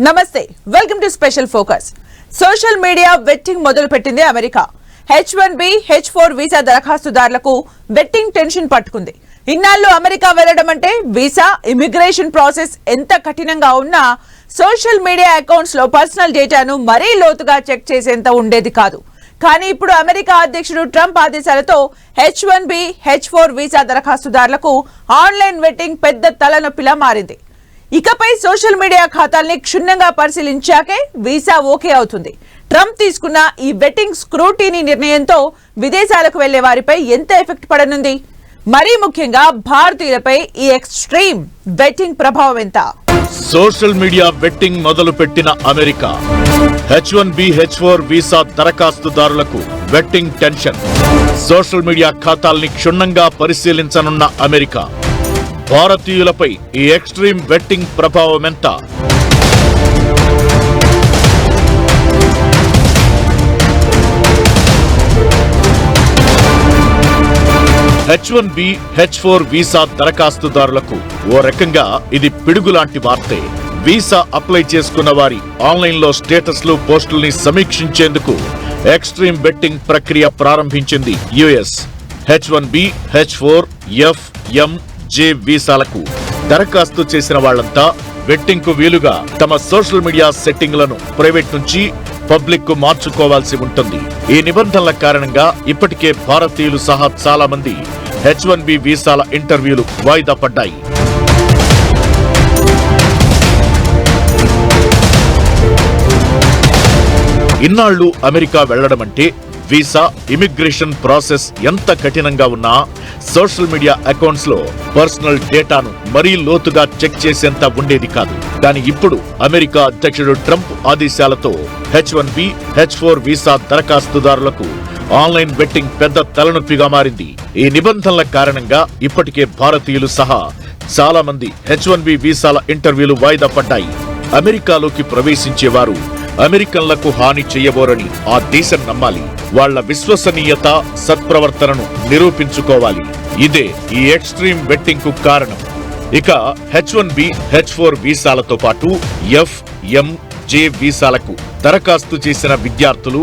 నమస్తే, welcome to special focus. Social media vetting మొదలు పెట్టింది అమెరికా. H1B, H4 వీసా దరఖాస్తుదారులకు వెట్టింగ్ టెన్షన్ పట్టుకుంది. ఇన్నాళ్ళు అమెరికా వెళ్లడం అంటే వీసా, ఇమిగ్రేషన్ ప్రాసెస్ ఎంత కఠినంగా ఉన్నా సోషల్ మీడియా అకౌంట్స్ లో పర్సనల్ డేటాను మరీ లోతుగా చెక్ చేసేంత ఉండేది కాదు. కానీ ఇప్పుడు అమెరికా అధ్యక్షుడు ట్రంప్ ఆదేశాలతో H1B, H4 visa దరఖాస్తుదారులకు online vetting పెద్ద తలనొప్పిలా మారింది. ఇకపై సోషల్ మీడియా ఖాతాల్ని క్షుణ్ణంగా పరిశీలించాకే వీసా ఓకే అవుతుంది. ట్రంప్ తీసుకున్న ఈ వెట్టింగ్ స్క్రూటీనీ నిర్ణయంతో విదేశాలకు వెళ్లే వారిపై ఎంత ఎఫెక్ట్ పడనుంది? మరీ ముఖ్యంగా భారతీయులపై ఈ ఎక్స్ట్రీమ్ వెట్టింగ్ ప్రభావం ఎంత? సోషల్ మీడియా వెట్టింగ్ మొదలు పెట్టిన అమెరికా. H1B, H4 వీసా దరఖాస్తుదారులకు వెట్టింగ్ టెన్షన్. సోషల్ మీడియా ఖాతాల్ని క్షుణ్ణంగా పరిశీలించనున్న అమెరికా. భారతీయులపై ఈ ఎక్స్ట్రీమ్ వెట్టింగ్ ప్రభావం ఎంత? H1B, H4 వీసా దరఖాస్తుదారులకు ఓ రకంగా ఇది పిడుగులాంటి వార్తే. వీసా అప్లై చేసుకున్న వారి ఆన్లైన్లో స్టేటస్లు, పోస్టుల్ని సమీక్షించేందుకు ఎక్స్ట్రీమ్ వెట్టింగ్ ప్రక్రియ ప్రారంభించింది US. H1B, H4, F, M, J వీసాలకు దరఖాస్తు చేసిన వాళ్లంతా వెట్టింగ్ కు వీలుగా తమ సోషల్ మీడియా సెట్టింగ్లను ప్రైవేట్ నుంచి పబ్లిక్ కు మార్చుకోవాల్సి ఉంటుంది. ఈ నిబంధనల కారణంగా ఇప్పటికే భారతీయులు సహా చాలా మంది H1B వీసాల ఇంటర్వ్యూలు వాయిదా పడ్డాయి. ఇన్నాళ్లు అమెరికా వెళ్లడమంటే వీసా, ఇమిగ్రేషన్ ప్రాసెస్ ఎంత కఠినంగా ఉన్నా సోషల్ మీడియా అకౌంట్స్ లో పర్సనల్ డేటాను మరీ లోతుగా చెక్ చేసేంత ఉండేది కాదు. కానీ ఇప్పుడు అమెరికా అధ్యక్షుడు ట్రంప్ ఆదేశాలతో H1B, H4 visa దరఖాస్తుదారులకు online vetting పెద్ద తలనొప్పిగా మారింది. ఈ నిబంధనల కారణంగా ఇప్పటికే భారతీయులు సహా చాలా మంది H1B వీసాల ఇంటర్వ్యూలు వాయిదా పడ్డాయి. అమెరికాలోకి ప్రవేశించేవారు అమెరికన్లకు హాని చేయబోరని ఆ దేశం నమ్మాలి. వాళ్ల విశ్వసనీయత, సత్ప్రవర్తనను నిరూపించుకోవాలి. ఇదే ఈ ఎక్స్ట్రీమ్ వెట్టింగ్ కు కారణం. ఇక H1B, H4 వీసాలతో పాటు F, M, J వీసాలకు దరఖాస్తు చేసిన విద్యార్థులు,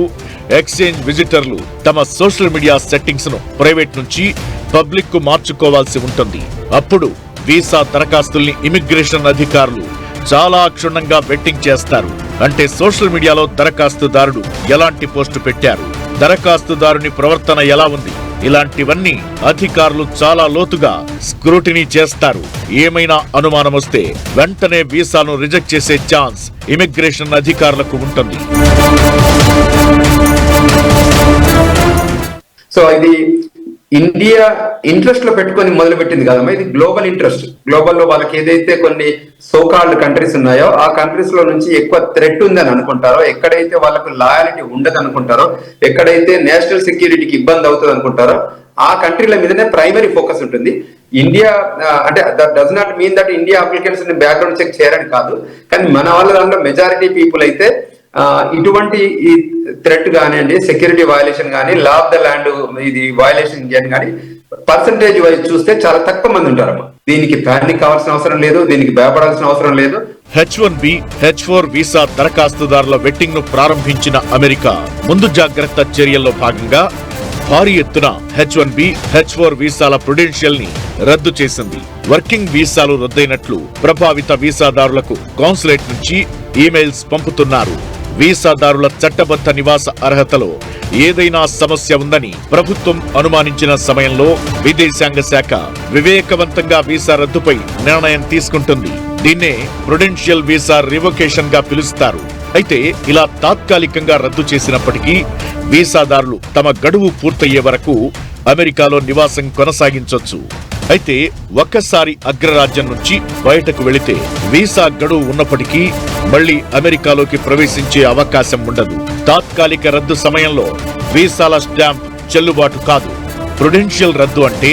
ఎక్స్చేంజ్ విజిటర్లు తమ సోషల్ మీడియా సెట్టింగ్స్ ను ప్రైవేట్ నుంచి పబ్లిక్ కు మార్చుకోవాల్సి ఉంటుంది. అప్పుడు వీసా దరఖాస్తుల్ని ఇమిగ్రేషన్ అధికారులు చాలా క్షుణ్ణంగా వెట్టింగ్ చేస్తారు. అంటే సోషల్ మీడియాలో దరఖాస్తుదారుడు ఎలాంటి పోస్టు పెట్టారు, దరఖాస్తుదారుని ప్రవర్తన ఎలా ఉంది, ఇలాంటివన్నీ అధికారులు చాలా లోతుగా స్క్రూటినీ చేస్తారు. ఏమైనా అనుమానం వస్తే వెంటనే వీసాను రిజెక్ట్ చేసే ఛాన్స్ ఇమిగ్రేషన్ అధికారులకు ఉంటుంది. సో ఇది ఇండియా ఇంట్రెస్ట్ లో పెట్టుకొని మొదలు పెట్టింది కదమ్మా, ఇది గ్లోబల్ ఇంట్రెస్ట్. గ్లోబల్ లో వాళ్ళకి ఏదైతే కొన్ని సోకాల్డ్ కంట్రీస్ ఉన్నాయో ఆ కంట్రీస్ లో నుంచి ఎక్కువ థ్రెట్ ఉందని అనుకుంటారో, ఎక్కడైతే వాళ్ళకు లాయాలిటీ ఉండదు అనుకుంటారో, ఎక్కడైతే నేషనల్ సెక్యూరిటీకి ఇబ్బంది అవుతుంది అనుకుంటారో ఆ కంట్రీల మీదనే ప్రైమరీ ఫోకస్ ఉంటుంది. ఇండియా అంటే that does not mean that India applicants ని బ్యాక్గ్రౌండ్ చెక్ చేయరని కాదు, కానీ మన వాళ్ళ దాంట్లో మెజారిటీ పీపుల్ అయితే ఇటువంటి ఈ థ్రెట్ కానివ్వండి, సెక్యూరిటీ వయలేషన్ కానీ, లా ఆఫ్ ద ల్యాండ్ ఇది వయలేషన్ కానీ పర్సంటేజ్ వైజ్ చూస్తే చాలా తక్కువ మంది ఉంటారమ్మా. దీనికి ప్యానిక్ కావాల్సిన అవసరం లేదు, దీనికి భయపడాల్సిన అవసరం లేదు. H1B, H4 వీసా దరఖాస్తుదారుల వెట్టింగ్ ను ప్రారంభించిన అమెరికా ముందు జాగ్రత్త చర్యల్లో భాగంగా భారీ ఎత్తున H1B, H4 వీసాల ప్రుడెన్షియల్ ని రద్దు చేసింది. వర్కింగ్ వీసాలు రద్దయినట్లు ప్రభావిత వీసాదారులకు కాన్సులేట్ నుంచి ఈమెయిల్స్ పంపుతున్నారు. వీసాదారుల చట్టబద్ధ నివాస అర్హతలో ఏదైనా సమస్య ఉందని ప్రభుత్వం అనుమానించిన సమయంలో విదేశాంగ శాఖ వివేకవంతంగా వీసా రద్దుపై నిర్ణయం తీసుకుంటుంది. దీన్నే ప్రుడెన్షియల్ వీసా రివొకేషన్ గా పిలుస్తారు. అయితే ఇలా తాత్కాలికంగా రద్దు చేసినప్పటికీ వీసాదారులు తమ గడువు పూర్తయ్యే వరకు అమెరికాలో నివాసం కొనసాగించొచ్చు. అయితే ఒక్కసారి అగ్రరాజ్యం నుంచి బయటకు వెళితే వీసా గడువు ఉన్నప్పటికీ మళ్లీ అమెరికాలోకి ప్రవేశించే అవకాశం ఉండదు. తాత్కాలిక రద్దు సమయంలో వీసాల స్టాంప్ చెల్లుబాటు కాదు. ప్రుడెన్షియల్ రద్దు అంటే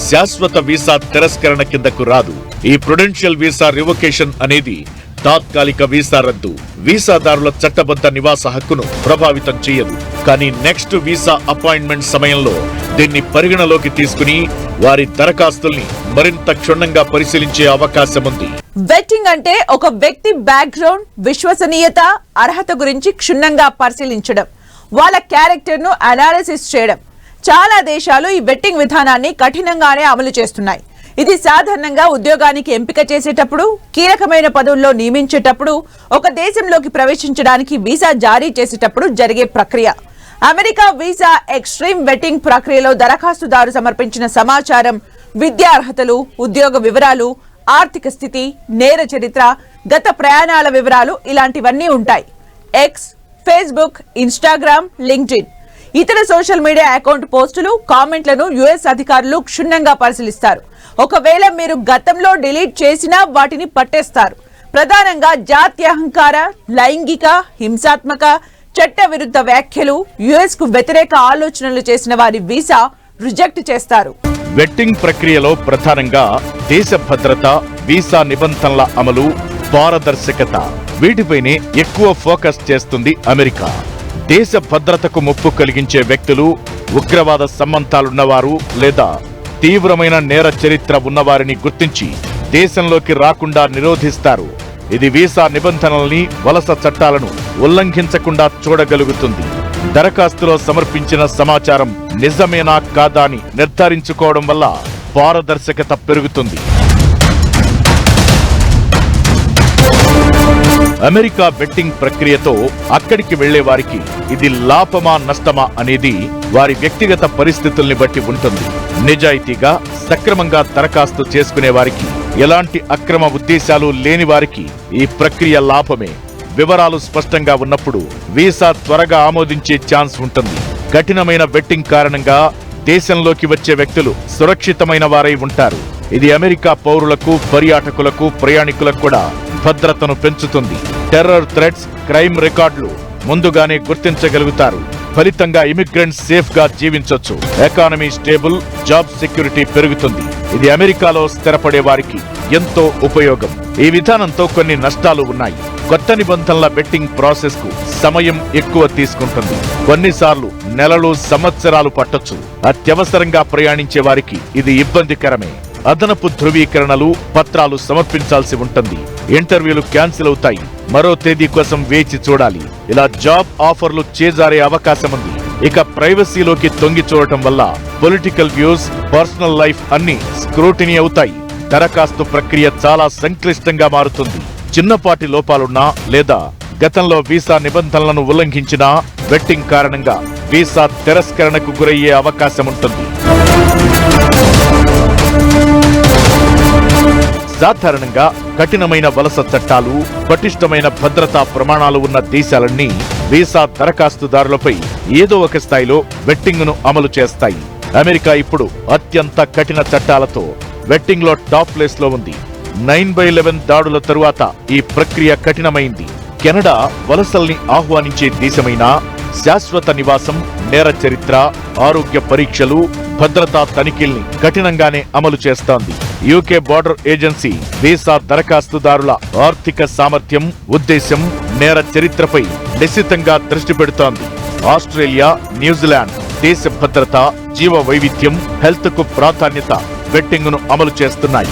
శాశ్వత వీసా తిరస్కరణ కిందకు రాదు. ఈ ప్రుడెన్షియల్ వీసా రివొకేషన్ అనేది తాత్కాలిక వీసా రద్దు వీసాదారుల చట్టబద్ధ నివాస హక్కును ప్రభావితం చేయదు. కానీ నెక్స్ట్ వీసా అపాయింట్మెంట్ సమయంలో దీన్ని పరిగణలోకి తీసుకుని వారి దరఖాస్తుల్ని మరింత క్షుణ్ణంగా పరిశీలించే అవకాశం ఉంది. వెట్టింగ్ అంటే ఒక వ్యక్తి బ్యాక్గ్రౌండ్, విశ్వసనీయత, అర్హత గురించి క్షుణ్ణంగా పరిశీలించడం, వాళ్ళ క్యారెక్టర్ ను అనాలిసిస్ చేయడం. చాలా దేశాలు ఈ వెట్టింగ్ విధానాన్ని కఠినంగానే అమలు చేస్తున్నాయి. ఇది సాధారణంగా ఉద్యోగానికి ఎంపిక చేసేటప్పుడు, కీలకమైన పదవుల్లో నియమించేటప్పుడు, ఒక దేశంలోకి ప్రవేశించడానికి వీసా జారీ చేసేటప్పుడు జరిగే ప్రక్రియ. అమెరికా వీసా ఎక్స్ట్రీమ్ వెట్టింగ్ ప్రక్రియలో దరఖాస్తుదారు సమర్పించిన సమాచారం, విద్యా అర్హతలు, ఉద్యోగ వివరాలు, ఆర్థిక స్థితి, నేర చరిత్ర, గత ప్రయాణాల వివరాలు ఇలాంటివన్నీ ఉంటాయి. ఎక్స్, ఫేస్బుక్, ఇన్స్టాగ్రామ్, లింక్డ్ఇన్, ఇతర సోషల్ మీడియా అకౌంట్ పోస్టులు, కామెంట్లను యుఎస్ అధికారులు క్షుణ్ణంగా పరిశీలిస్తారు. ఒకవేళ మీరు గతంలో డిలీట్ చేసినా వాటిని పట్టేస్తారు. ప్రధానంగా జాత్యహంకార, లైంగిక, హింసాత్మక, చట్ట విరుద్ధ వ్యాఖ్యలు, యుఎస్ కు వ్యతిరేక ఆలోచనలు చేసిన వారి వీసా రిజెక్ట్ చేస్తారు. వెట్టింగ్ ప్రక్రియలో ప్రధానంగా దేశ భద్రత, వీసా నిబంధనల అమలు, పారదర్శకత వీటిపైనే ఎక్కువ ఫోకస్ చేస్తుంది అమెరికా. దేశ భద్రతకు ముప్పు కలిగించే వ్యక్తులు, ఉగ్రవాద సంబంధాలున్నవారు లేదా తీవ్రమైన నేర చరిత్ర ఉన్నవారిని గుర్తించి దేశంలోకి రాకుండా నిరోధిస్తారు. ఇది వీసా నిబంధనల్ని, వలస చట్టాలను ఉల్లంఘించకుండా చూడగలుగుతుంది. దరఖాస్తులో సమర్పించిన సమాచారం నిజమేనా కాదా అని నిర్ధారించుకోవడం వల్ల పారదర్శకత పెరుగుతుంది. అమెరికా బెట్టింగ్ ప్రక్రియతో అక్కడికి వెళ్లే వారికి ఇది లాభమా నష్టమా అనేది వారి వ్యక్తిగత పరిస్థితుల్ని బట్టి ఉంటుంది. నిజాయితీగా, సక్రమంగా దరఖాస్తు చేసుకునే వారికి, ఎలాంటి అక్రమ ఉద్దేశాలు లేని వారికి ఈ ప్రక్రియ లాభమే. వివరాలు స్పష్టంగా ఉన్నప్పుడు వీసా త్వరగా ఆమోదించే ఛాన్స్ ఉంటుంది. కఠినమైన బెట్టింగ్ కారణంగా దేశంలోకి వచ్చే వ్యక్తులు సురక్షితమైన వారై ఉంటారు. ఇది అమెరికా పౌరులకు, పర్యాటకులకు, ప్రయాణికులకు కూడా భద్రతను పెంచుతుంది. టెర్రర్ థ్రెట్స్, క్రైమ్ రికార్డులు ముందుగానే గుర్తించగలుగుతారు. ఫలితంగా ఇమిగ్రెంట్స్ సేఫ్ గా జీవించొచ్చు. ఎకానమీ స్టేబుల్, జాబ్ సెక్యూరిటీ పెరుగుతుంది. ఇది అమెరికాలో స్థిరపడే వారికి ఎంతో ఉపయోగం. ఈ విధానంతో కొన్ని నష్టాలు ఉన్నాయి. కొత్త నిబంధనల బెట్టింగ్ ప్రాసెస్ కు సమయం ఎక్కువ తీసుకుంటుంది. కొన్నిసార్లు నెలలు, సంవత్సరాలు పట్టొచ్చు. అత్యవసరంగా ప్రయాణించే వారికి ఇది ఇబ్బందికరమే. అదనపు ధృవీకరణలు, పత్రాలు సమర్పించాల్సి ఉంటుంది. ఇంటర్వ్యూలు క్యాన్సిల్ అవుతాయి. మరో తేదీ కోసం వేచి చూడాలి. ఇలా జాబ్ ఆఫర్లు చేజారే అవకాశం ఉంది. ఇక ప్రైవసీలోకి తొంగి చూడటం వల్ల పొలిటికల్ వ్యూస్, పర్సనల్ లైఫ్ అన్ని స్క్రూటినీ అవుతాయి. దరఖాస్తు ప్రక్రియ చాలా సంక్లిష్టంగా మారుతుంది. చిన్నపాటి లోపాలున్నా లేదా గతంలో వీసా నిబంధనలను ఉల్లంఘించినా వెట్టింగ్ కారణంగా వీసా తిరస్కరణకు గురయ్యే అవకాశం ఉంటుంది. సాధారణంగా కఠినమైన వలస చట్టాలు, పటిష్టమైన భద్రతా ప్రమాణాలు ఉన్న దేశాలన్నీ వీసా దరఖాస్తుదారులపై ఏదో ఒక స్థాయిలో వెట్టింగ్ను అమలు చేస్తాయి. అమెరికా ఇప్పుడు అత్యంత కఠిన చట్టాలతో వెట్టింగ్ లో టాప్ ప్లేస్ లో ఉంది. 9/11 దాడుల తరువాత ఈ ప్రక్రియ కఠినమైంది. కెనడా వలసల్ని ఆహ్వానించే దేశమైనా శాశ్వత నివాసం, నేర చరిత్ర, ఆరోగ్య పరీక్షలు, భద్రతా తనిఖీల్ని కఠినంగానే అమలు చేస్తోంది. యూకే బోర్డర్ ఏజెన్సీ వీసా దరఖాస్తుదారుల ఆర్థిక సామర్థ్యం, ఉద్దేశం, నేర చరిత్రపై నిశితంగా దృష్టి పెడుతోంది. ఆస్ట్రేలియా, న్యూజిలాండ్ దేశ భద్రత, జీవ వైవిధ్యం, హెల్త్ కు ప్రాధాన్యత బెట్టింగ్ ను అమలు చేస్తున్నాయి.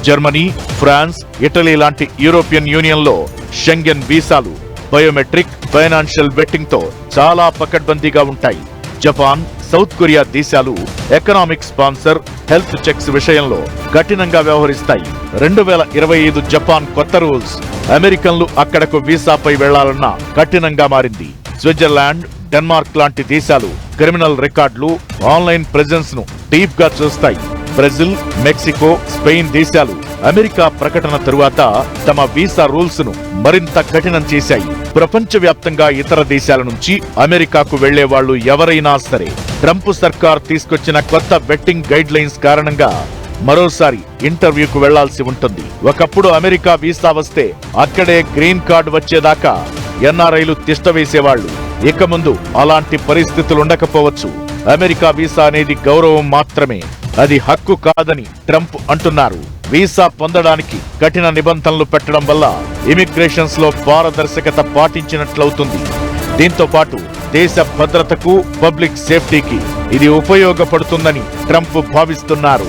జర్మనీ, ఫ్రాన్స్, ఇటలీ లాంటి యూరోపియన్ యూనియన్ లో షెంగెన్ వీసాలు బయోమెట్రిక్, ఫైనాన్షియల్ బెట్టింగ్ తో చాలా పకడ్బందీగా ఉంటాయి. జపాన్, సౌత్ కొరియా దేశాలు ఎకనామిక్ స్పాన్సర్, హెల్త్ చెక్స్ విషయంలో కఠినంగా వ్యవహరిస్తాయి. 2025 జపాన్ కొత్త రూల్స్ అమెరికన్లు అక్కడకు వీసాపై వెళ్లాలన్నా కఠినంగా మారింది. స్విట్జర్లాండ్, డెన్మార్క్ లాంటి దేశాలు క్రిమినల్ రికార్డులు, ఆన్లైన్ ప్రెజెన్స్ ను డీప్ గా చూస్తాయి. బ్రెజిల్, మెక్సికో, స్పెయిన్ దేశాలు అమెరికా ప్రకటన తరువాత తమ వీసా రూల్స్ ను మరింత కఠినం చేశాయి. ప్రపంచవ్యాప్తంగా ఇతర దేశాల నుంచి అమెరికాకు వెళ్లే వాళ్లు ఎవరైనా సరే ట్రంప్ సర్కార్ తీసుకొచ్చిన కొత్త బెట్టింగ్ గైడ్ లైన్స్ కారణంగా మరోసారి ఇంటర్వ్యూకు వెళ్లాల్సి ఉంటుంది. ఒకప్పుడు అమెరికా వీసా వస్తే అక్కడే గ్రీన్ కార్డు వచ్చేదాకా ఎన్ఆర్ఐలు తిష్టవేసేవాళ్లు. ఇక ముందు అలాంటి పరిస్థితులు ఉండకపోవచ్చు. అమెరికా వీసా అనేది గౌరవం మాత్రమే, అది హక్కు కాదని ట్రంప్ అంటున్నారు. వీసా పొందడానికి కఠిన నిబంధనలు పెట్టడం వల్ల ఇమిగ్రేషన్స్ లో పారదర్శకత పాటించినట్లవుతుంది. దీంతో పాటు దేశ భద్రతకు, పబ్లిక్ సేఫ్టీకి ఇది ఉపయోగపడుతుందని ట్రంప్ భావిస్తున్నారు.